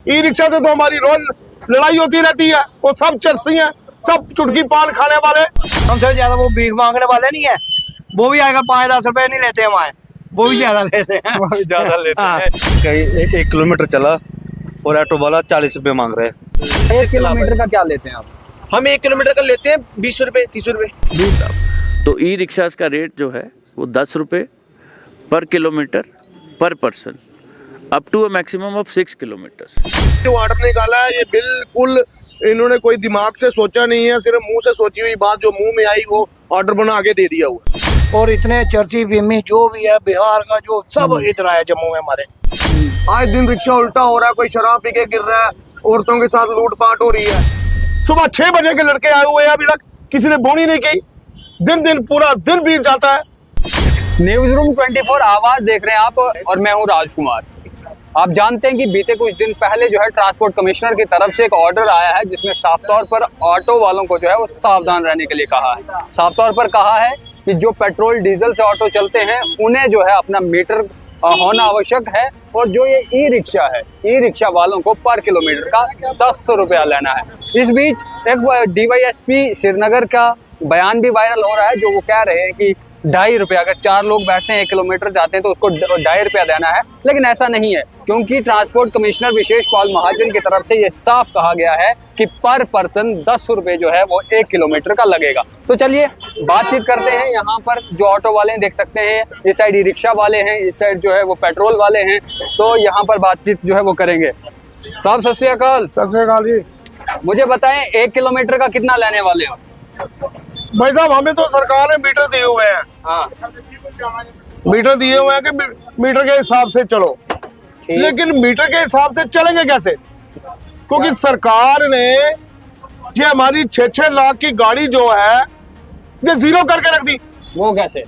E rickshaw से तो हमारी रोज लड़ाई होती रहती है। वो सब चरसी हैं, सब चुटकी पान खाने वाले। हमसे ज्यादा वो भीख मांगने वाले नहीं है, वो भी आएगा 5-10 रुपए नहीं लेते हमारे, वो भी ज्यादा लेते हैं। वो भी ज्यादा लेते हैं। कहीं 1 किलोमीटर चला और ऑटो वाला 40 रुपए मांग रहे हैं। 1 किलोमीटर का क्या लेते हैं आप? हम 1 किलोमीटर का लेते हैं 20 रुपए 30 रुपए। तो ई रिक्शास का रेट जो है वो 10 रुपये per kilometre per person up to a maximum of 6 kilometres. जो ऑर्डर निकाला है ये बिल्कुल इन्होंने कोई दिमाग से सोचा नहीं है, सिर्फ मुंह से सोची हुई बात जो मुंह में आई वो ऑर्डर बना के दे दिया हुआ। और इतने चर्ची बीमी जो भी है बिहार का जो सब इधर आया जम्मू में हमारे। आज दिन रिक्शा उल्टा हो रहा है, कोई शराब पी के गिर रहा है, औरतों के साथ लूटपाट हो रही है। सुबह 6 बजे के लड़के आए हुए हैं, अभी तक किसी ने बोनी नहीं की। दिन पूरा दिन बीत जाता है। न्यूज रूम 24 आवाज देख रहे हैं आप और मैं हूं राजकुमार। आप जानते हैं कि बीते कुछ दिन पहले जो है ट्रांसपोर्ट कमिश्नर की तरफ से एक ऑर्डर आया है जिसमें साफ तौर पर ऑटो वालों को जो है वो सावधान रहने के लिए कहा है। साफ तौर पर कहा है कि जो पेट्रोल डीजल से ऑटो चलते हैं उन्हें जो है अपना मीटर होना आवश्यक है, और जो ये ई रिक्शा है, ई रिक्शा वालों को पर किलोमीटर का 10 रुपया लेना है। इस बीच एक DYSP श्रीनगर का बयान भी वायरल हो रहा है जो वो कह रहे हैं कि 2.5 रुपया, अगर 4 लोग बैठते हैं 1 किलोमीटर जाते हैं तो उसको 2.5 रुपया देना है। लेकिन ऐसा नहीं है, क्योंकि ट्रांसपोर्ट कमिश्नर विशेष पाल महाजन की तरफ से ये साफ कहा गया है कि पर पर्सन 10 रुपये जो है वो 1 किलोमीटर का लगेगा। तो चलिए बातचीत करते हैं। यहाँ पर जो ऑटो वाले हैं देख सकते हैं, इस साइड ई रिक्शा वाले हैं, इस साइड जो है वो पेट्रोल वाले हैं। तो यहाँ पर बातचीत जो है वो करेंगे। साहब सत श्री अकाल। सत श्री अकाल जी। मुझे बताएं 1 किलोमीटर का कितना लेने वाले हो? भाई साहब हमें तो सरकार ने मीटर दिए हुए हैं। हाँ, मीटर दिए हुए हैं कि मीटर के हिसाब से चलो, लेकिन मीटर के हिसाब से चलेंगे कैसे? क्योंकि सरकार ने ये हमारी 6-6 लाख की गाड़ी जो है ये जीरो करके रख दी। वो कैसे?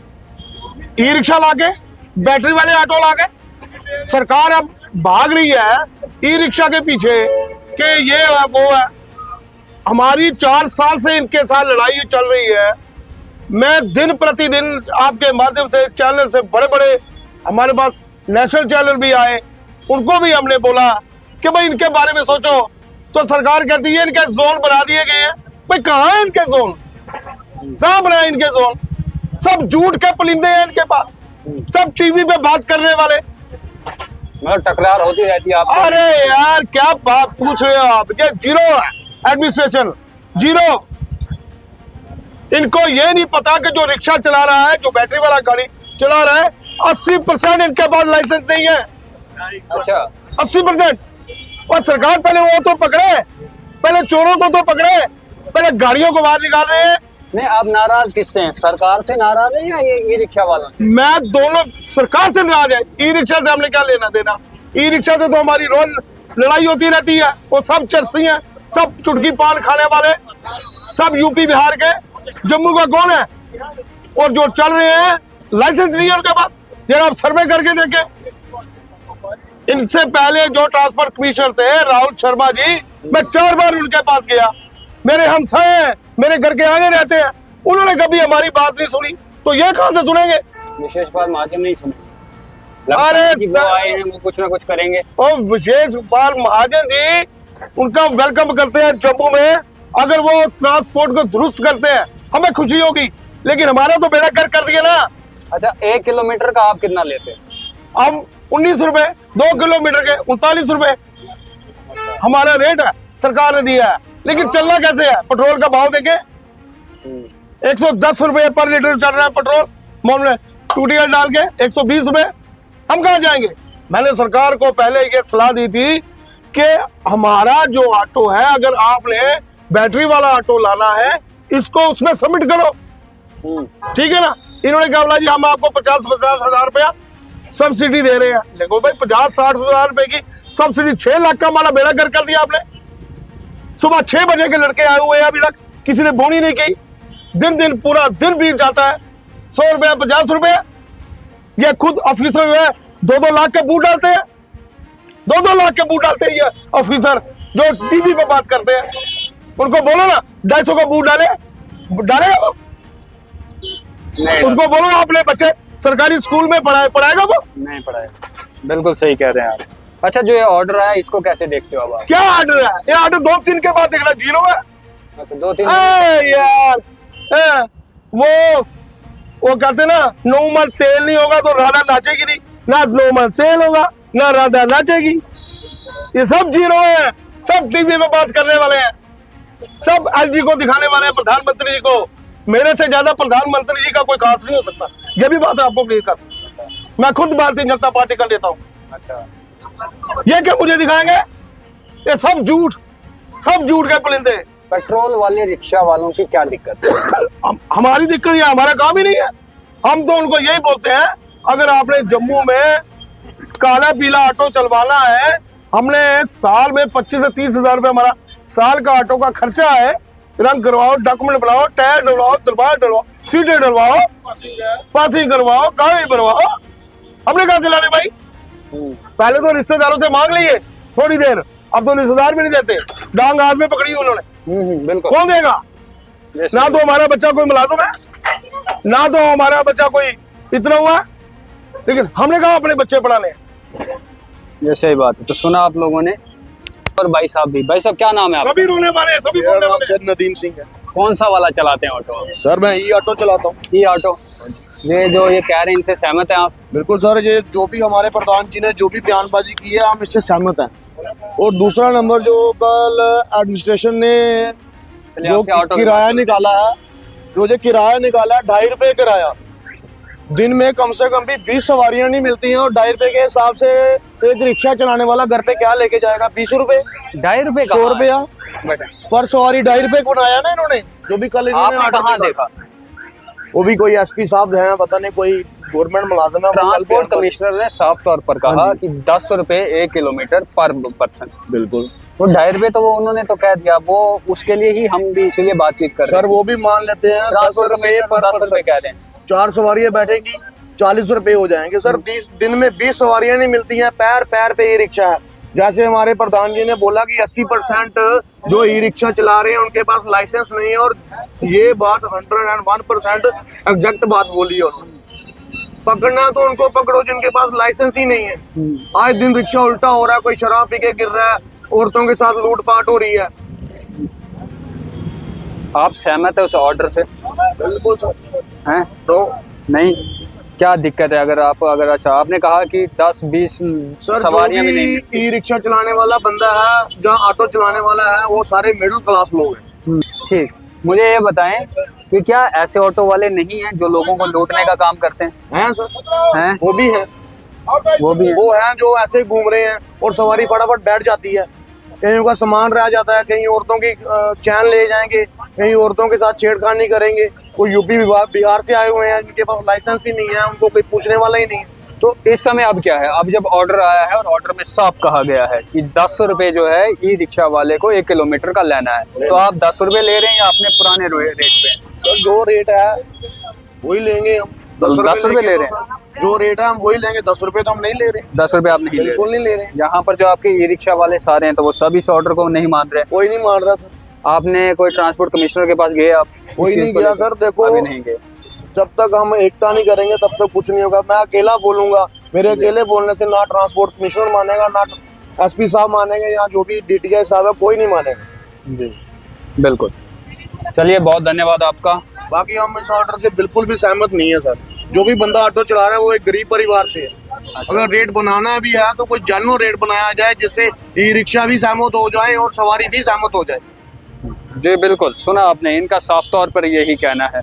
ई रिक्शा लाके, बैटरी वाले ऑटो लाके सरकार अब भाग रही है ई रिक्शा के पीछे कि ये है वो है। हमारी 4 साल से इनके साथ लड़ाई चल रही है। मैं दिन प्रतिदिन आपके माध्यम से चैनल से बड़े हमारे पास नेशनल चैनल भी आए, उनको भी हमने बोला कि भाई इनके बारे में सोचो। तो सरकार कहती है इनके जोन बना दिए गए हैं। भाई कहाँ है इनके जोन? कहाँ बनाए इनके जोन? सब झूठ के पुलिंदे हैं इनके पास, सब टीवी पे बात करने वाले। मतलब टकरार होती रहती है आप? अरे यार क्या बात पूछ रहे हो आप? ये जीरो है एडमिनिस्ट्रेशन, जीरो। इनको ये नहीं पता कि जो रिक्शा चला रहा है, जो बैटरी वाला गाड़ी चला रहा है, 80% इनके पास लाइसेंस नहीं है। अच्छा, 80%। और सरकार पहले वो तो पकड़े, पहले चोरों को तो पकड़े, पहले गाड़ियों को बाहर निकाल रहे हैं। नहीं, आप नाराज किससे हैं? सरकार से नाराज है या ये ई रिक्शा वालों से? मैं दोनों सरकार से नाराज है। ई रिक्शा से हमने क्या लेना देना? ई रिक्शा से तो हमारी रोज लड़ाई होती रहती है। वो सब चरसी हैं, सब चुटकी पान खाने वाले, सब यूपी बिहार के। जम्मू का कौन है? और जो चल रहे हैं लाइसेंस नहीं है उनके पास। जरा आप सर्वे करके देखें। इनसे पहले जो ट्रांसपोर्ट कमिश्नर थे राहुल शर्मा जी, मैं 4 बार उनके पास गया। मेरे हमसाए हैं, मेरे घर के आगे रहते हैं, उन्होंने कभी हमारी बात नहीं सुनी। तो ये कहां से सुनेंगे? विशेष पाल महाजन नहीं सुने? अरे वो आए हैं, वो कुछ ना कुछ करेंगे। और विशेष पाल महाजन जी उनका वेलकम करते हैं जम्मू में। अगर वो ट्रांसपोर्ट को दुरुस्त करते हैं हमें खुशी होगी, लेकिन हमारा तो बेड़ा कर दिया ना। अच्छा, 1 किलोमीटर का आप कितना लेते हैं? हम 19 रुपए, 2 किलोमीटर के 39 रुपए हमारा रेट है, सरकार ने दिया है। लेकिन चलना कैसे है? पेट्रोल का भाव देखें, 110 रुपए पर लीटर चल रहा है पेट्रोल। मोहन टूटिया डाल के 120 रुपए। हम कहाँ जाएंगे? मैंने सरकार को पहले ये सलाह दी थी कि हमारा जो ऑटो है, अगर आपने बैटरी वाला ऑटो लाना है इसको उसमें सबमिट करो, ठीक है ना। इन्होंने कहा बोला जी हम आपको 50-50 हजार रुपया सब्सिडी दे रहे हैं। देखो भाई 50-60 हजार रुपए की सब्सिडी, 6 लाख का हमारा बेड़ा कर दिया आपने। सुबह 6 बजे के लड़के आए हुए हैं, अभी तक किसी ने बोनी नहीं की। दिन पूरा दिन बीत जाता है। 100 रुपया 50 रुपये। ये खुद ऑफिसर जो है 2-2 लाख के बूट डालते हैं, 2-2 लाख के बूट डालते हैं ये ऑफिसर जो टीवी पे बात करते हैं। उनको बोलो ना 250 का बूट डालेगा वो? उसको बोलो अपने बच्चे सरकारी स्कूल में पढ़ाएगा वो? नहीं पढ़ाएगा। बिल्कुल सही कह रहे हैं आप। अच्छा, जो ये ऑर्डर आया इसको कैसे देखते हो अब आप? क्या ऑर्डर है ये? ऑर्डर 2-3 के बाद देखना, 0 है। अच्छा, 2-3 यार वो कहते ना, नोमल तेल नहीं होगा तो राधा नाचेगी नहीं, ना नोमल तेल होगा ना राधा नाचेगी। ये सब 0 है, सब टीवी पे बात करने वाले हैं, सब एलजी को दिखाने वाले हैं, प्रधानमंत्री जी को। मेरे से ज्यादा प्रधानमंत्री जी का कोई खास नहीं हो सकता, ये भी बात है आपको क्लियर कर। मैं खुद भारतीय जनता पार्टी का नेता हूँ। अच्छा, ये क्या मुझे दिखाएंगे? ये सब झूठ के पुलिंदे। पेट्रोल वाले रिक्शा वालों की क्या दिक्कत है? हमारी दिक्कत ये, हमारा काम ही नहीं है। हम तो उनको यही बोलते हैं, अगर आपने जम्मू में काला पीला ऑटो चलवाना है, हमने साल में 25 से 30 हजार रुपये हमारा साल का ऑटो का खर्चा है। रंग करवाओ, डॉक्यूमेंट बनाओ, टायर डलवाओ, दरबार डलवाओ, सीटें डलवाओ, पासिंग करवाओ, कागज बनवाओ, हमने कहा चलाने भाई। पहले तो रिश्तेदारों से मांग लिए थोड़ी देर, अब तो रिश्तेदार भी नहीं देते, डांग हाथ में पकड़ी उन्होंने। बिल्कुल। कौन देगा? ना तो हमारा बच्चा कोई मुलाजिम है, ना तो हमारा बच्चा कोई इतना हुआ है, लेकिन हमने कहा अपने बच्चे पढ़ाने हैं। ये सही बात है। तो सुना आप लोगों ने। और भाई साहब भी, भाई साहब क्या नाम है आपका? सभी रोने वाले हैं, सभी मेरा रोने नाम वाले हैं। सर नदीम सिंह है। कौन सा वाला चलाते हैं ऑटो? सर मैं ई ऑटो चलाता हूँ। ये ऑटो, ये जो ये कह रहे हैं, इनसे सहमत हैं आप? बिल्कुल सर, ये जो भी हमारे प्रधान जी ने जो भी बयानबाजी की है, हम इससे सहमत हैं। और दूसरा नंबर, जो कल एडमिनिस्ट्रेशन ने जो आपके ऑटो के किराया पास- निकाला है, जो किराया निकाला है 2.5 रुपए किराया, दिन में कम से कम भी 20 सवारियां नहीं मिलती हैं। और 2.5 रुपए के हिसाब से एक रिक्शा चलाने वाला घर पे क्या लेके जाएगा? 20 रुपए, 2.5 रुपए 100 रुपया पर सवारी। 2.5 रुपए को बनाया ना इन्होंने, जो भी कल इन्होंने आपने ऑर्डर कहाँ निकाला। देखा? वो भी कोई एसपी साहब हैं, पता नहीं कोई गवर्नमेंट मुलाजिम है। वो कल ट्रांसपोर्ट बयान- कमिश्नर ने साफ तौर पर कहा कि 10 रुपए 1 किलोमीटर पर पर्सन। बिल्कुल वो 2.5 रुपए तो वो उन्होंने तो कह दिया, वो उसके लिए ही हम भी इसीलिए बातचीत कर रहे सर, हैं। वो भी मान लेते हैं 10 ट्रांसपोर्ट रुपए कमिश्नर पर 10 रुपए कह रहे हैं। 4 सवारियां बैठेंगी, 40 रुपए हो जाएंगे सर। 30 दिन में 20 सवारियां नहीं मिलती हैं, पैर पैर पे ई रिक्शा है। जैसे हमारे प्रधान जी ने बोला कि 80% जो ई रिक्शा चला रहे हैं उनके पास लाइसेंस नहीं है, और ये बात 101% एग्जैक्ट बात बोली है उन्होंने। पकड़ना तो उनको पकड़ो जिनके पास लाइसेंस ही नहीं है। आज दिन रिक्शा उल्टा हो रहा है, कोई शराब पी के गिर रहा है, औरतों के साथ लूटपाट हो रही है। आप सहमत है उस ऑर्डर से? बिल्कुल सर। हैं? तो नहीं, क्या दिक्कत है? अगर अच्छा, आपने कहा कि 10-20 सर, जो सवारियां भी नहीं भी ई रिक्शा चलाने वाला बंदा है, जहाँ ऑटो चलाने वाला है, वो सारे मिडिल क्लास लोग हैं। ठीक। मुझे ये बताएं कि क्या ऐसे ऑटो वाले नहीं हैं जो लोगों को लूटने का काम करते हैं? हैं सर, हैं? वो भी हैं। वो भी हैं। वो हैं जो ऐसे ही घूम रहे हैं और सवारी फटाफट बैठ जाती है, कहीं का सामान रह जाता है, कहीं औरतों की चैन ले जाएंगे, कहीं औरतों के साथ छेड़खानी करेंगे। कोई यूपी बिहार से आए हुए हैं, जिनके पास लाइसेंस ही नहीं है, उनको कोई पूछने वाला ही नहीं है। तो इस समय अब क्या है? अब जब ऑर्डर आया है और ऑर्डर में साफ कहा गया है कि 10 रुपए जो है ई रिक्शा वाले को 1 किलोमीटर का लेना है, तो आप 10 रुपए ले रहे हैं या अपने पुराने रेट पे? सर, जो रेट है वही लेंगे हम। 10 रुपए ले रहे हैं। जो रेट है हम वही लेंगे, 10 रुपए तो हम नहीं ले रहे। 10 रुपए आप नहीं ले बिल्कुल रहे? नहीं ले रहे, यहाँ पर जो आपके ई रिक्शा वाले सारे हैं, तो वो सब इस ऑर्डर को नहीं मान रहे? कोई नहीं मान रहा सर। आपने कोई ट्रांसपोर्ट कमिश्नर के पास गए आप? कोई इस चीज़ नहीं को गया लेकर? सर। देखो, अभी नहीं गए। जब तक हम एकता नहीं करेंगे तब तक कुछ नहीं होगा। मैं अकेला बोलूंगा, मेरे अकेले बोलने से ना ट्रांसपोर्ट कमिश्नर मानेगा, ना एसपी साहब मानेंगे, या जो भी डीटीआई साहब है, कोई नहीं मानेगा। जी बिल्कुल। चलिए, बहुत धन्यवाद आपका। बाकी हम इस ऑर्डर से बिल्कुल भी सहमत नहीं है सर। जो भी बंदा ऑटो चला रहा है वो एक गरीब परिवार से है। अगर रेट बनाना भी है तो कोई जेन्युइन रेट बनाया जाए, जिससे ई रिक्शा भी सहमत हो जाए और सवारी भी सहमत हो जाए। जी बिल्कुल, सुना आपने। इनका साफ तौर पर यही कहना है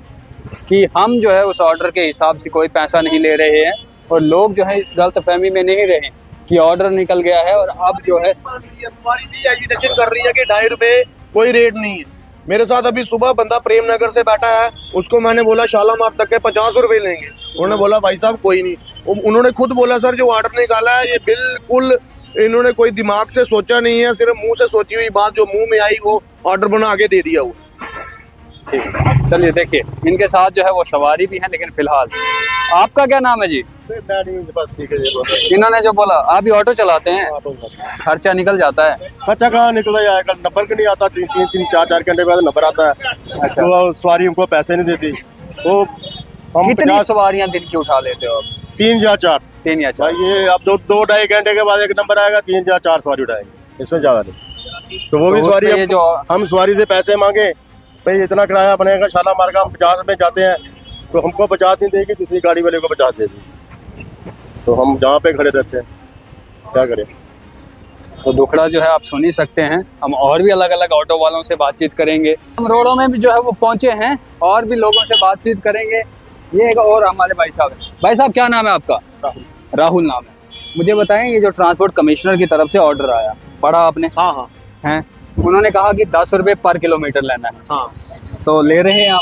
कि हम जो है उस ऑर्डर के हिसाब से कोई पैसा नहीं ले रहे हैं, और लोग जो है इस गलतफहमी में नहीं रहे कि ऑर्डर निकल गया है और अब जो है हमारी भी एजिटेशन कर रही है कि 2.5 रुपए कोई रेट नहीं है। मेरे साथ अभी सुबह बंदा प्रेम नगर से बैठा है, उसको मैंने बोला शालामार तक के 50 रुपए लेंगे, उन्होंने बोला भाई साहब कोई नहीं। उन्होंने खुद बोला सर, जो ऑर्डर निकाला है ये बिल्कुल इन्होंने कोई दिमाग से सोचा नहीं है, सिर्फ मुंह से सोची हुई बात जो मुंह में आई वो ऑर्डर बना के दे दिया वो। ठीक है। चलिए, देखिए इनके साथ जो है वो सवारी भी है, लेकिन फिलहाल आपका क्या नाम है जी? इन्होंने जो बोला, आप भी ऑटो चलाते हैं, खर्चा निकल जाता है? खर्चा कहाँ निकला जाएगा, नंबर का नहीं आता। 3-4 घंटे बाद नंबर आता है, तो सवारी हमको पैसे नहीं देती। वो हम कितनी 50 सवारियां दिन की उठा लेते हो आप? 3 या 4 3 या 4? भाई ये अब 2-2-2.5 घंटे के बाद एक नंबर आएगा, 3 या 4 सवारी उठाएंगे, इससे ज्यादा नहीं। तो वो भी तो सवारी उसपे ये अब जो- हम सवारी से पैसे मांगे, भाई इतना किराया बनेगा, शालामार का हम 50 रुपए जाते हैं, तो हमको 50 नहीं देगी, दूसरी गाड़ी वाले को 50 देगी, तो हम जहाँ पे खड़े रहते हैं, क्या करें। तो दुखड़ा जो है आप सुन ही सकते हैं। हम और भी अलग अलग ऑटो वालों से बातचीत करेंगे, हम रोडों में भी जो है वो पहुंचे हैं और भी लोगों से बातचीत करेंगे। ये एक और हमारे भाई साहब हैं। भाई साहब क्या नाम है आपका? राहुल नाम है। मुझे बताएं, ये जो ट्रांसपोर्ट कमिश्नर की तरफ से ऑर्डर आया, पढ़ा आपने? हाँ हाँ हैं, उन्होंने कहा कि 10 रुपये पर किलोमीटर लेना है, हाँ। तो ले रहे हैं आप?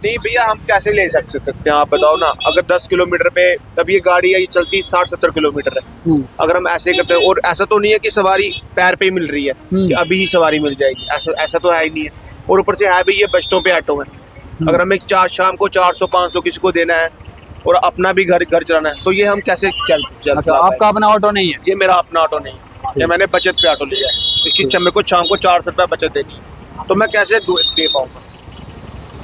नहीं भैया, हम कैसे ले सकते हैं आप बताओ ना। अगर 10 किलोमीटर पे, तब ये गाड़ी है ये चलती 60-70 किलोमीटर है, अगर हम ऐसे करते हैं, और ऐसा तो नहीं है कि सवारी पैर पे ही मिल रही है कि अभी ही सवारी मिल जाएगी, ऐसा तो है ही नहीं है। और ऊपर से है भी ये बचतों पे ऑटो है, अगर हमें शाम को 400-500 किसी को देना है और अपना भी घर चलाना है, तो ये हम कैसे चल अच्छा, आपका अपना ऑटो नहीं है? ये मेरा अपना ऑटो नहीं है, ये मैंने बचत पे ऑटो लिया है, इसकी मेरे को शाम को 400 रुपया बचत देनी है, तो मैं कैसे दे पाऊंगा?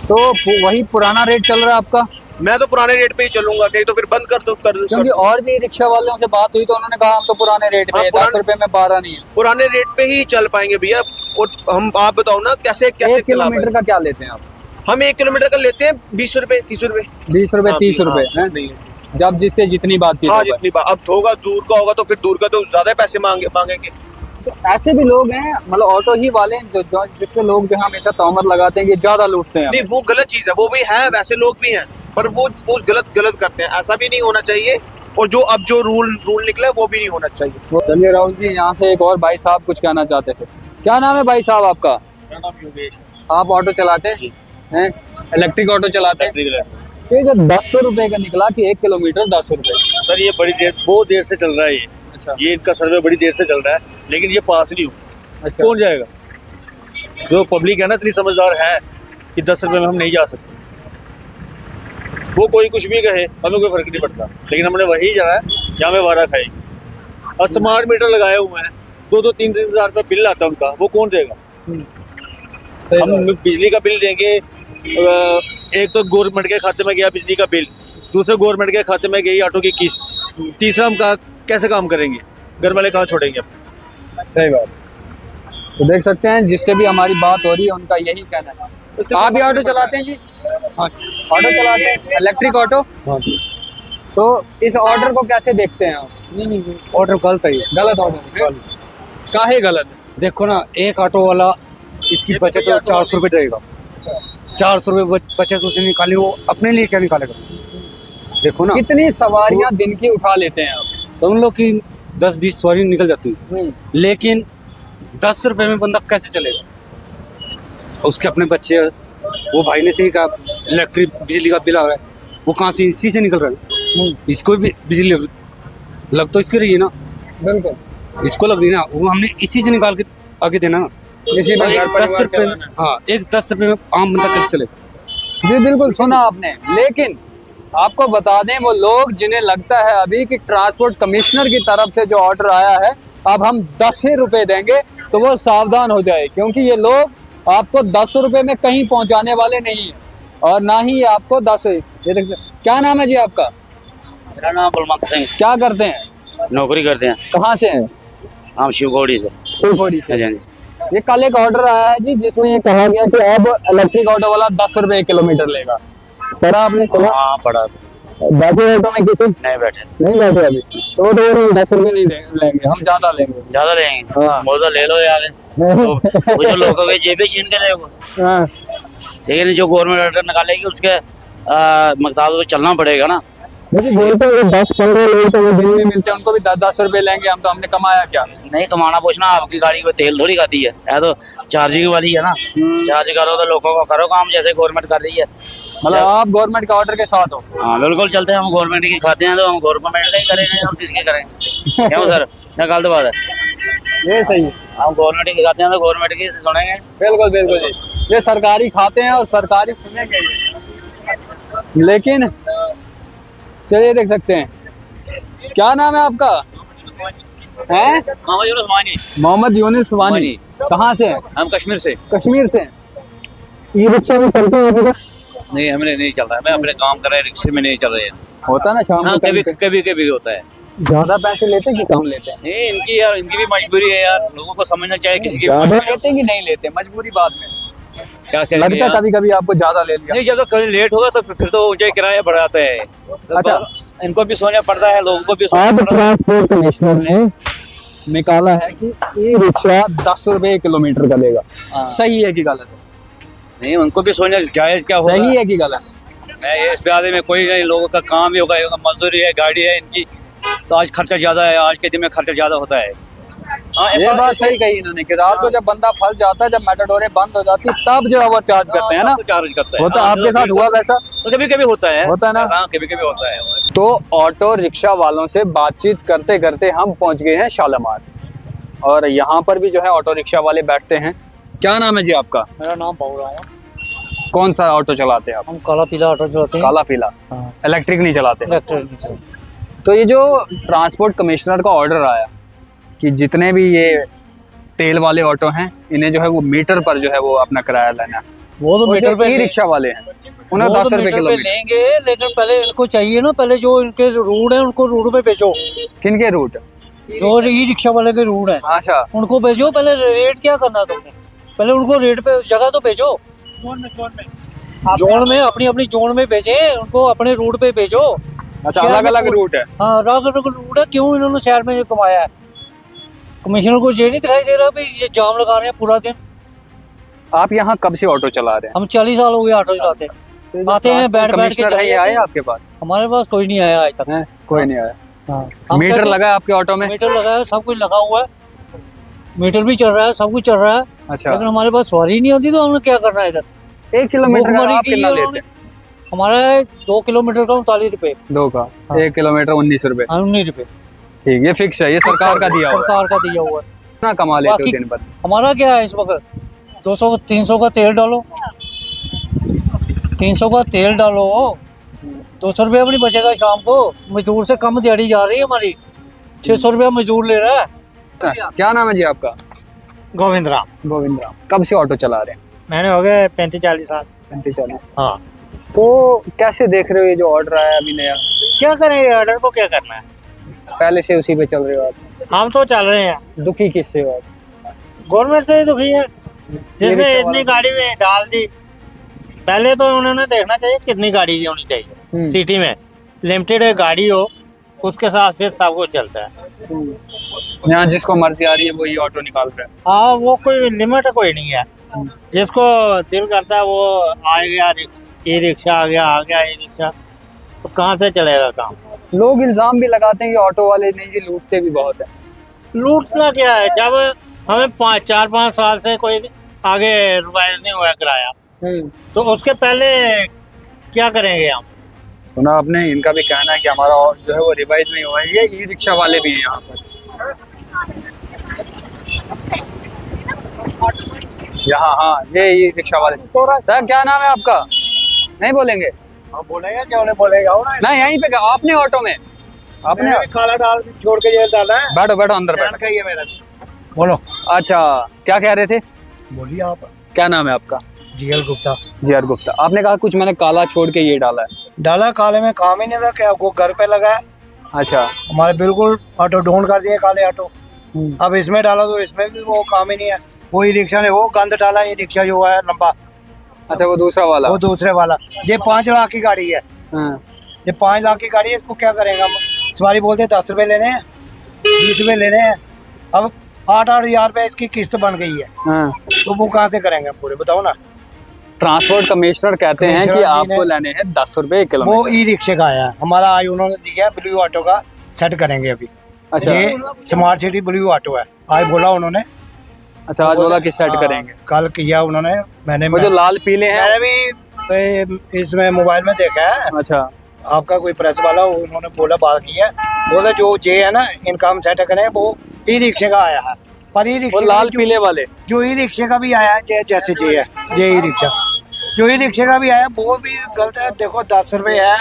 तो वही पुराना रेट चल रहा है आपका? मैं तो पुराने रेट पे ही चलूंगा, नहीं तो फिर बंद कर दो क्योंकि और भी रिक्शा वालों से बात हुई तो उन्होंने कहा हम तो पुराने रेट पे, हाँ, 10 रुपए में 12 नहीं है। पुराने रेट पे ही चल पाएंगे भैया। और हम, आप बताओ ना कैसे 1 चला किलोमीटर पाएंगे? का क्या लेते हैं आप? हम 1 किलोमीटर का लेते हैं 20 रुपए 30 रुपए। 20 रुपए 30 रुपए हाँ, हैं? नहीं, जब जिससे जितनी बातचीत हाँ हो पाए। जितनी बात। अब होगा दूर का होगा तो फिर दूर का तो ज्यादा पैसे मांगेंगे। तो ऐसे भी लोग हैं, मतलब ऑटो ही वाले हैं, जो जिसपे लोग जो है हमेशा तोहमत लगाते हैं कि ज्यादा लूटते हैं। नहीं, वो गलत चीज है, वो भी है, वैसे लोग भी हैं, पर वो गलत करते हैं, ऐसा भी नहीं होना चाहिए। और जो रूल निकला है वो भी नहीं होना चाहिए। चलिए राहुल जी, यहाँ से एक और भाई साहब कुछ कहना चाहते थे। क्या नाम है भाई साहब आपका? मेरा नाम योगेश आप ऑटो चलाते हैं? इलेक्ट्रिक ऑटो चलाते हैं? है। ये जो 10 रुपए का निकला कि 1 किलोमीटर 10 रुपए। सर ये बहुत देर से चल रहा है, अच्छा ये इनका सर्वे बड़ी देर से चल रहा है, लेकिन ये पास नहीं हो। अच्छा। कौन जाएगा? जो पब्लिक है ना इतनी समझदार है कि 10 रुपए में हम नहीं जा सकते, वो कोई कुछ भी कहे हमें कोई फर्क नहीं पड़ता, लेकिन हमने वही जाना है जहाँ में वारा खाएगी। और स्मार्ट मीटर लगाए हुए हैं, 2-3 हज़ार रुपये बिल आता है उनका, वो कौन देगा? हम बिजली का बिल देंगे, एक तो गवर्नमेंट के खाते में गया बिजली का बिल, दूसरे गवर्नमेंट के खाते में गई ऑटो की किस्त, तीसरा हम कैसे काम करेंगे? घर वाले कहाँ छोड़ेंगे अपने? सही बात। तो देख सकते हैं जिससे भी हमारी बात हो रही है उनका यही कहना है। आप भी ऑटो चलाते हैं जी? ऑटो चलाते हैं, इलेक्ट्रिक ऑटो? तो इस ऑर्डर को कैसे देखते हैं आप? नहीं ऑर्डर गलत है ये, गलत ऑर्डर काहे गलत है? देखो ना, एक ऑटो वाला इसकी बचत तो 400 रुपये देगा, 400 रुपये बचत उसने निकाली, वो अपने लिए क्या निकालेगा? देखो ना, कितनी सवारियां दिन की उठा लेते हैं आप? समझ लो कि 10-20 सवारी निकल जाती है, लेकिन 10 रुपये में बंदा कैसे चलेगा? उसके अपने बच्चे, वो भाई ने सही कहा, इलेक्ट्रिक बिजली का बिल आ रहा है, वो कहाँ से? इसी से निकल रहा है। इसको भी बिजली लग तो इसकी रही है ना, बिल्कुल इसको लग रही है ना, वो हमने इसी से निकाल के आगे देना ना। किसी में एक घर 10 परिवार रुपये, चलाना। हाँ, एक 10 रुपये में आम बंदा कैसे चलेगा? जी बिल्कुल सुना आपने, लेकिन आपको बता दें वो लोग जिन्हें लगता है अभी कि ट्रांसपोर्ट कमिश्नर की तरफ से जो ऑर्डर आया है अब हम 10 ही रुपए देंगे, तो वो सावधान हो जाए, क्योंकि ये लोग आपको 10 रुपए में कहीं पहुंचाने वाले नहीं है और ना ही आपको 10। ये देख क्या नाम है जी आपका? मेरा नाम बलवंत सिंह, क्या करते हैं? नौकरी करते हैं कहाँ से हैं? हम शिवगोड़ी से। शिवखोड़ी से। हाँ जी। ये कल एक ऑर्डर आया है जी जिसमें ये कहा गया कि अब इलेक्ट्रिक ऑटो वाला 10 रुपए किलोमीटर लेगा। पढ़ा आपने? सुना? हाँ पढ़ा। बैठे ऑटो में किसी नहीं बैठे, नहीं बैठे अभी, तो वो 10 रुपए नहीं लेंगे, हम ज्यादा लेंगे। ज्यादा लेंगे? हाँ। मौजा ले लो यार, तो वो जो लोगों के जेबें छीन के लेगा, हाँ। लेकिन जो गवर्नमेंट ऑर्डर निकालेगी उसके मकदार पे चलना पड़ेगा ना। मुझे बोलते हैं 10-15 लोग तो वो दिन में मिलते हैं, उनको भी 10-10 रुपए लेंगे हम, तो हमने कमाया क्या? नहीं कमाना पूछना, आपकी गाड़ी को तेल थोड़ी खाती है तो चार्जिंग वाली है ना, चार्ज करो तो लोगों को करो काम जैसे गवर्नमेंट कर रही है। मतलब आप गवर्नमेंट के ऑर्डर के साथ हो? हाँ बिल्कुल, चलते हैं हम गवर्नमेंट की खाते हैं तो हम गवर्नमेंट का ही करेंगे और किसके करेंगे? क्यों सर, क्या गलत बात है? ये सही है, हम गवर्नमेंट की खाते हैं तो गवर्नमेंट की सुनेंगे। बिल्कुल बिल्कुल जी, ये सरकारी खाते हैं और सरकारी सुनेंगे। लेकिन चलिए देख सकते हैं, क्या नाम है आपका? हैं? मोहम्मद यूनुस वानी। कहाँ से हैं? हम कश्मीर से। कश्मीर से। ई रिक्शा में चलते हैं अभी तक? नहीं हमने नहीं चल रहा है, मैं अपने काम कर रहे रिक्शे में नहीं चल रहे हैं। होता ना शाम हाँ को कभी कभी कभी कभी होता है। ज्यादा पैसे लेते हैं कि कम लेते हैं? नहीं इनकी यार, इनकी भी मजबूरी है यार, लोगों को समझना चाहिए किसी की ज्यादा मजबूरी है। लेते हैं कि नहीं लेते, मजबूरी बाद में क्या करेंगे लगता है यार? कभी कभी आपको ज्यादा ले लिया। नहीं जब तक कभी लेट होगा तो फिर तो ऊंचाई किराया बढ़ाते हैं। अच्छा। तो इनको भी सोचना पड़ता है, लोगों को भी सोचना आज पड़ता है। ट्रांसपोर्ट कमिश्नर ने निकाला है कि ई रिक्शा 10 रुपए किलोमीटर का लेगा। हाँ। सही है कि गलत है? नहीं उनको भी सोचना जायज क्या होगा। सही है कि गलत? मैं इस बारे में कोई नहीं, लोगों का काम ही होगा, मजदूरी है, गाड़ी है इनकी, तो आज खर्चा ज्यादा है, आज के दिन में खर्चा ज्यादा होता है। हाँ ये बात सही कही इन्होंने कि रात को जब बंदा फंस जाता है, जब मेटाडोरें बंद हो जाती है, तब जो है वो चार्ज करते हैं ना। चार्ज करता है। होता हाँ, आपके साथ हुआ वैसा? तो कभी कभी होता है। होता है ना? हाँ कभी कभी होता है। तो ऑटो रिक्शा वालों से बातचीत करते करते हम पहुंच गए हैं शालामार, और यहाँ पर भी जो है ऑटो रिक्शा वाले बैठते हैं। क्या नाम है जी आपका? मेरा नाम बाबूराम है। कौन सा ऑटो चलाते हैं आप? हम काला पीला ऑटो चलाते हैं। काला पीला? हाँ। इलेक्ट्रिक नहीं चलाते? इलेक्ट्रिक। तो ये जो ट्रांसपोर्ट कमिश्नर का ऑर्डर आया कि जितने भी ये तेल वाले ऑटो हैं, इन्हें जो है वो मीटर पर जो है वो अपना किराया लेना है। वो तो मीटर पे ई रिक्शा वाले हैं उन्हें वो 10 तो रुपए मीटर पे किलोमीटर। लेंगे, लेकिन पहले इनको चाहिए ना, पहले जो इनके रूट है उनको रूट पे भेजो। किनके रूट? जो ई रिक्शा वाले के रूट है अच्छा, उनको भेजो। पहले रेट क्या करना तुमने, पहले उनको रेट पे जगह तो भेजो। जोन में अपनी अपनी जोन में भेजे उनको, अपने रूट पे भेजो। अच्छा शहर अलग में अलग कोई- रूट है। हाँ अलग अलग रूट है। क्यों इन्होंने शहर में कमाया है? कमिश्नर को ये नहीं दिखाई दे रहा भाई ये जाम लगा रहे हैं पूरा दिन। आप यहाँ कब से ऑटो चला रहे हम 40 साल हो गए ऑटो चलाते हैं। हैं? आते हैं, बैठ बैठ के कमिश्नर चले है, जाते आए हैं। आपके पास? हमारे पास कोई नहीं आया आज तक। हैं? कोई नहीं आया। हम मीटर कहते- लगा है आपके ऑटो में? मीटर लगा है, सब कुछ लगा हुआ है, मीटर भी चल रहा है, सब कुछ चल रहा है। अच्छा, लेकिन हमारे पास सवारी नहीं आती तो हमने क्या करना है इधर? 1 किलोमीटर का भूखमरी आप की कितना है लेते उन्होंने। हैं? हमारा है 2 किलोमीटर का 39 रुपए। 2 का? हाँ। 1 किलोमीटर 19 रुपए। 19 रुपए ठीक, ये फिक्स है, ये सरकार का दिया हुआ है। सरकार का दिया हुआ है। कितना कमा लेते हो बाकी- दिन भर? हमारा क्या है इस वक्त 200-300 का तेल डालो, 300 का तेल डालो, 200 रुपया भी नहीं बचेगा शाम को। मजदूर से कम दिहाड़ी जा रही है हमारी, 600 रुपया मजदूर ले रहा है। क्या नाम है जी आपका? गोविंद राम। गोविंद राम। कब से ऑटो चला रहे हैं? मैंने हो गए 35-40 साल। 35-40। हाँ तो कैसे देख रहे हो ये जो ऑर्डर आया अभी नया? क्या करें, ये ऑर्डर को क्या करना है? पहले से उसी पे चल रहे हो आप? हम तो चल रहे हैं, दुखी किससे हो आप? गवर्नमेंट से ही दुखी है जिसने रिक्शा इतनी गाड़ी में डाल दी। पहले तो उन्होंने देखना चाहिए कितनी गाड़ी होनी चाहिए सिटी में, लिमिटेड गाड़ी हो, उसके साथ फिर सब कुछ चलता है। यहाँ जिसको मर्जी आ रही है वो ये ऑटो निकाल रहा है। हाँ वो कोई लिमिट कोई नहीं है, जिसको दिल करता है वो आ गया, ई रिक्शा आ गया ई रिक्शा, तो कहाँ से चलेगा काम? लोग इल्जाम भी लगाते हैं कि ऑटो वाले नहीं जी लूटते भी बहुत है। लूटना क्या है, जब हमें 4-5 साल से कोई आगे रिवाइज नहीं हुआ किराया, तो उसके पहले क्या करेंगे हम? सुना आपने, इनका भी कहना है कि हमारा जो है वो रिवाइज नहीं हुआ है। ये ई रिक्शा वाले भी हैं यहाँ पर। यहाँ हाँ ये ई रिक्शा वाले। सर क्या नाम है आपका? नहीं बोलेंगे? बोलेगा क्या उन्हें बोलेगा? नहीं यहीं पे आपने ऑटो में आपने खाला डाल छोड़ के ये डाला है। बैठो बैठो अंदर बैठो। का ये मेरा बोलो। अच्छा क्या कह रहे थे? बोलिए आप। क्या नाम है आपका? जीएल गुप्ता। जीआर गुप्ता। आपने कहा कुछ मैंने काला छोड़ के ये डाला है। डाला, काले में काम ही नहीं था, क्या आपको घर पे लगा है? अच्छा हमारे बिल्कुल ऑटो ढूंढ कर दिए काले ऑटो। अब इसमें डाला तो इसमें भी वो काम ही नहीं है। वो ई रिक्शा ने वो गंद डाला, ई रिक्शा जो है लंबा, अच्छा वो दूसरा वाला। वो दूसरे वाला। ये 5 लाख की गाड़ी है, हाँ। ये 5 लाख की गाड़ी है, इसको क्या करेंगे हम? सवारी बोलते हैं 10 रुपए लेने हैं, 20 रुपए लेने हैं। अब 8-8 हजार रुपए इसकी किस्त बन गई है, हाँ। तो वो कहाँ से करेंगे पूरे, बताओ ना। ट्रांसपोर्ट कमिश्नर कहते हैं कमिश्नर कि जी आपको ने- लेने हैं 10 रुपए वो किलोमीटर। ई रिक्शे का आया है हमारा, आज उन्होंने दिया है ब्लू ऑटो का सेट करेंगे अभी। अच्छा ये स्मार्ट सिटी ब्लू ऑटो है, आज बोला उन्होंने। अच्छा आज बोला कि सेट हाँ, करेंगे। कल किया उन्होंने। वो जो लाल पीले हैं। मैंने भी इसमें मोबाइल में देखा है, अच्छा आपका कोई प्रेस वाला, उन्होंने बोला, बात की है, बोला जो जे है ना इनका हम सेट करें, वो ई रिक्शे का आया है। पर ई वो रिक्शे लाल पीले वाले जो ई रिक्शे का भी आया है, जैसे जे है, जे ई रिक्शा जो ई रिक्शे का भी आया वो भी गलत है। देखो 10 रुपए है,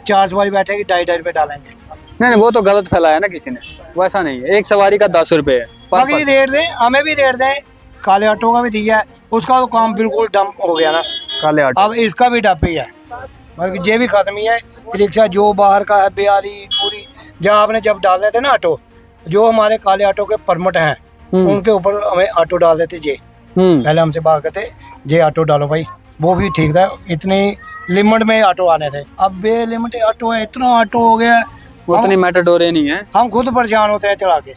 4 सवारी बैठेगी, 2.5 रुपए डालेंगे। नहीं वो तो गलत फैलाया ना किसी ने, वैसा नहीं है। एक सवारी का 10 रुपए है बाकी रेट दें, हमें भी रेट दें। काले ऑटो का भी दिया है, उसका तो काम बिल्कुल डम हो गया ना। काले ऑटो। अब इसका भी डब ही है, मतलब ये भी खत्म ही है। रिक्शा जो बाहर का है, बिहारी पूरी, जहाँ आपने जब डालने थे ना ऑटो, जो हमारे काले ऑटो के परमिट हैं उनके ऊपर हमें ऑटो डाल देते जे। पहले हमसे बात करते जे ऑटो डालो भाई, वो भी ठीक था, इतनी लिमिट में ऑटो आने थे। अब बे लिमिट ऑटो है, इतना ऑटो हो गया, उतनी मेटाडोरें नहीं है। हम खुद परेशान होते हैं चला के।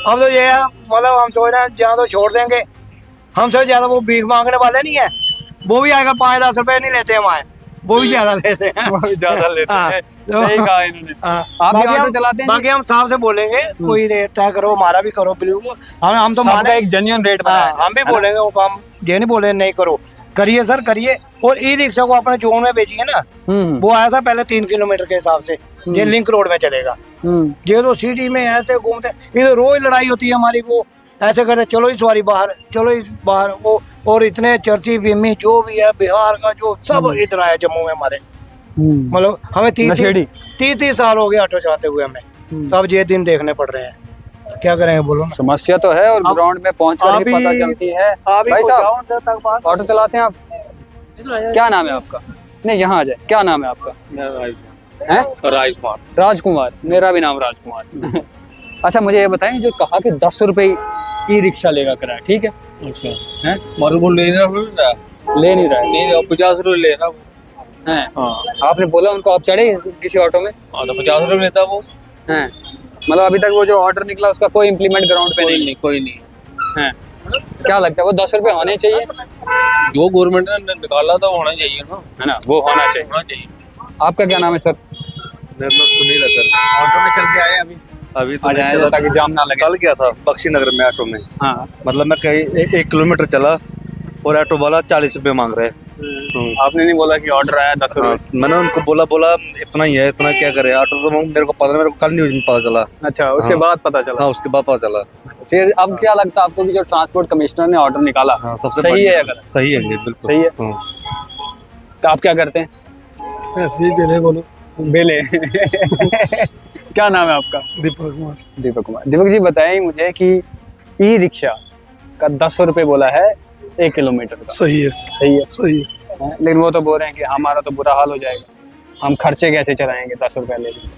अब तो ये है, मतलब हम सोच रहे हैं जहाँ तो छोड़ देंगे, हमसे ज्यादा वो भीख मांगने वाले नहीं है, वो भी आएगा 5-10 रुपए नहीं लेते हमारे, वो भी ज्यादा लेते हैं। वो भी ज्यादा लेते हैं। तो सही कहा इन्होंने। आप भी बाकी ऑटो हम- चलाते हैं? बाकी हम साहब से बोलेंगे कोई रेट तय करो, हमारा भी करो बिल्कुल। हम तो सबका माने, एक जेन्युइन रेट बताया हाँ, हम भी बोलेंगे वो काम, ये नहीं बोले नहीं करो, करिए सर करिए। और ई रिक्शा को अपने जोन में बेचिए ना, वो आया था पहले 3 किलोमीटर के हिसाब से, ये लिंक रोड में चलेगा। ये तो सिटी में ऐसे घूमते, इधर रोज लड़ाई होती है हमारी, वो ऐसे करते चलो इस सवारी बाहर, चलो इस बाहर वो, और इतने चर्ची बीमी जो भी है बिहार का जो सब इधर आया जम्मू में हमारे, मतलब हमें 30 साल हो गए ऑटो चलाते हुए हमें, तो अब ये दिन देखने पड़ रहे हैं, क्या करेंगे बोलो ना। समस्या तो है, और अब ग्राउंड में पहुंचकर ही अभी- पता चलती है। आप भाई साहब ऑटो चलाते हैं आप? क्या नाम है आपका? नहीं, यहाँ आ जाए। क्या नाम है आपका? हैं? राजकुमार। राजकुमार। मेरा भी नाम राजकुमार। अच्छा, मुझे ये बताएं, जो कहा कि 10 रुपए ई रिक्शा लेगा किराया, ठीक है? अच्छा, हैं? मारू बोल ले रहा ले नहीं रहा है। नहीं, 50 रुपये ले रहा हैं? हाँ। आपने बोला उनको आप चढ़े किसी ऑटो में? हाँ, तो 50 रुपये लेता वो। हैं? मतलब अभी तक वो जो ऑर्डर निकला उसका कोई इम्प्लीमेंट ग्राउंड पे नहीं? कोई नहीं। हैं? क्या लगता है वो 10 रुपए होने चाहिए? जो गवर्नमेंट ने निकाला था वो होना चाहिए ना, है ना, वो होना चाहिए। होना चाहिए। आपका क्या नाम है सर? मेरा नाम सुनील है सर। ऑटो में चल के आए अभी तो आ नहीं जाए चला, ताकि जाम ना लगे। कल गया था बख्शी नगर में ऑटो में, हाँ, मतलब मैं कहीं 1 किलोमीटर चला और ऑटो वाला 40 रुपये मांग रहे हैं। आपने नहीं बोला कि ऑर्डर आया 10 हाँ, रुपए? मैंने उनको बोला इतना ही है, इतना क्या करे ऑटो, तो मेरे को पता, मेरे को कल न्यूज में पता चला। अच्छा, उसके हाँ। बाद पता चला। हाँ, उसके बाद पता चला। फिर अब क्या लगता है आपको कि जो ट्रांसपोर्ट कमिश्नर ने ऑर्डर निकाला, हाँ, सबसे सही बढ़िया- है या गलत? सही है ये, बिल्कुल सही है। हाँ। तो आप क्या करते हैं? ऐसे ही बेले बोलो। बेले। क्या नाम है आपका? दीपक कुमार। दीपक कुमार। दीपक जी बताएं मुझे कि ई रिक्शा का 10 रुपए बोला है 1 किलोमीटर का, सही है, सही है? सही है। लेकिन वो तो बोल रहे हैं कि हमारा तो बुरा हाल हो जाएगा, हम खर्चे कैसे चलाएंगे 10 रुपए लेके?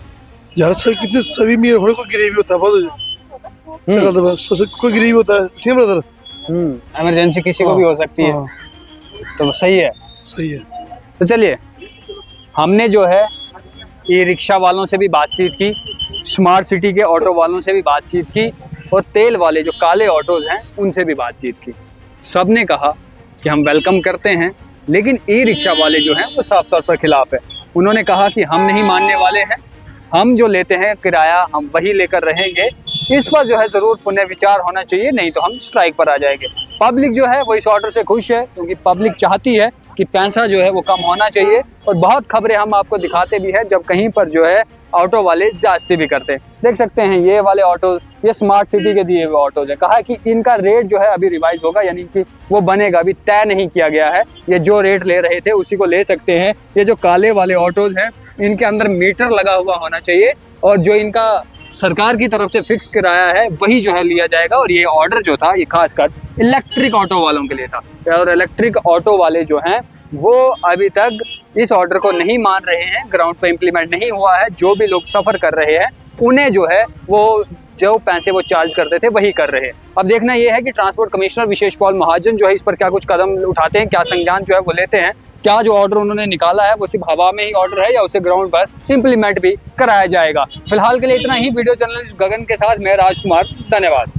यार सर कितने सभी मेरे होने को गरीबी होता है, बहुत कोई गरीबी होता है, ठीक है ब्रदर? इमरजेंसी किसी को भी हो सकती है, हाँ, तो सही है। सही है। तो चलिए, हमने जो है ई रिक्शा वालों से भी बातचीत की, स्मार्ट सिटी के ऑटो वालों से भी बातचीत की, और तेल वाले जो काले ऑटोज हैं उनसे भी बातचीत की। सब ने कहा कि हम वेलकम करते हैं, लेकिन ई रिक्शा वाले जो हैं वो साफ तौर पर खिलाफ है। उन्होंने कहा कि हम नहीं मानने वाले हैं, हम जो लेते हैं किराया हम वही लेकर रहेंगे। इस पर जो है ज़रूर पुनर्विचार होना चाहिए, नहीं तो हम स्ट्राइक पर आ जाएंगे। पब्लिक जो है वो इस ऑर्डर से खुश है, क्योंकि पब्लिक चाहती है कि पैसा जो है वो कम होना चाहिए। और बहुत खबरें हम आपको दिखाते भी हैं जब कहीं पर जो है ऑटो वाले जांचते भी करते हैं। देख सकते हैं ये वाले ऑटो, ये स्मार्ट सिटी के दिए हुए ऑटोज है। कहा है कि इनका रेट जो है अभी रिवाइज होगा, यानी कि वो बनेगा, अभी तय नहीं किया गया है। ये जो रेट ले रहे थे उसी को ले सकते हैं। ये जो काले वाले ऑटोज हैं इनके अंदर मीटर लगा हुआ होना चाहिए, और जो इनका सरकार की तरफ से फिक्स किराया है वही जो है लिया जाएगा। और ये ऑर्डर जो था ये खासकर इलेक्ट्रिक ऑटो वालों के लिए था, और इलेक्ट्रिक ऑटो वाले जो हैं वो अभी तक इस ऑर्डर को नहीं मान रहे हैं, ग्राउंड पे इम्प्लीमेंट नहीं हुआ है। जो भी लोग सफ़र कर रहे हैं उन्हें जो है वो जो पैसे वो चार्ज करते थे वही कर रहे हैं। अब देखना ये है कि ट्रांसपोर्ट कमिश्नर विशेष पॉल महाजन जो है इस पर क्या कुछ कदम उठाते हैं, क्या संज्ञान जो है वो लेते हैं, क्या जो ऑर्डर उन्होंने निकाला है वो सिर्फ हवा में ही ऑर्डर है या उसे ग्राउंड पर इम्प्लीमेंट भी कराया जाएगा। फिलहाल के लिए इतना ही। वीडियो जर्नलिस्ट गगन के साथ मैं राजकुमार, धन्यवाद।